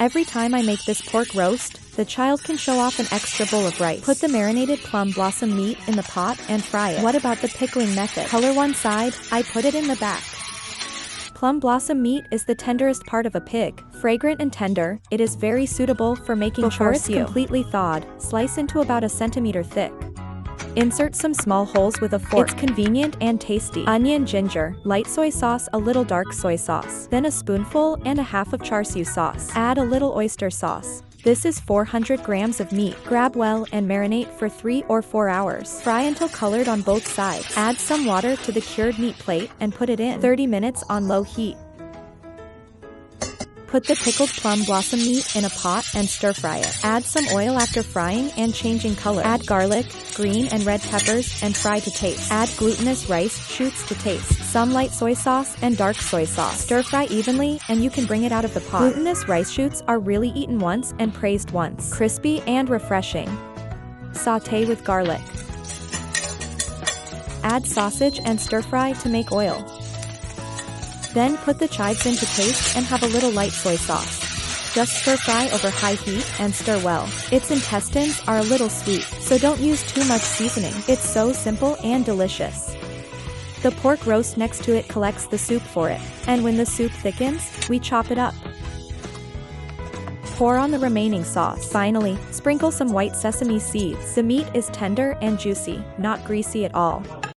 Every time I make this pork roast, the child can show off an extra bowl of rice. Put the marinated plum blossom meat in the pot and fry it. What about the pickling method? Color one side, I put it in the back. Plum blossom meat is the tenderest part of a pig. Fragrant and tender, it is very suitable for making before it's completely thawed. Slice into about 1 centimeter thick. Insert some small holes with a fork. It's convenient and tasty. Onion, ginger, light soy sauce, a little dark soy sauce, then a spoonful and a half of char siu sauce. Add a little oyster sauce. This is 400 grams of meat. Grab well and marinate for 3 or 4 hours. Fry until colored on both sides. Add some water to the cured meat plate and put it in 30 minutes on low heat. Put the pickled plum blossom meat in a pot and stir-fry it. Add some oil after frying and changing color. Add garlic, green and red peppers, and fry to taste. Add glutinous rice shoots to taste. Some light soy sauce and dark soy sauce. Stir-fry evenly, and you can bring it out of the pot. Glutinous rice shoots are really eaten once and praised once. Crispy and refreshing. Sauté with garlic. Add sausage and stir-fry to make oil. Then put the chives in to taste and have a little light soy sauce. Just stir-fry over high heat and stir well. Its intestines are a little sweet, so don't use too much seasoning. It's so simple and delicious. The pork roast next to it collects the soup for it, and when the soup thickens, we chop it up. Pour on the remaining sauce. Finally, sprinkle some white sesame seeds. The meat is tender and juicy, not greasy at all.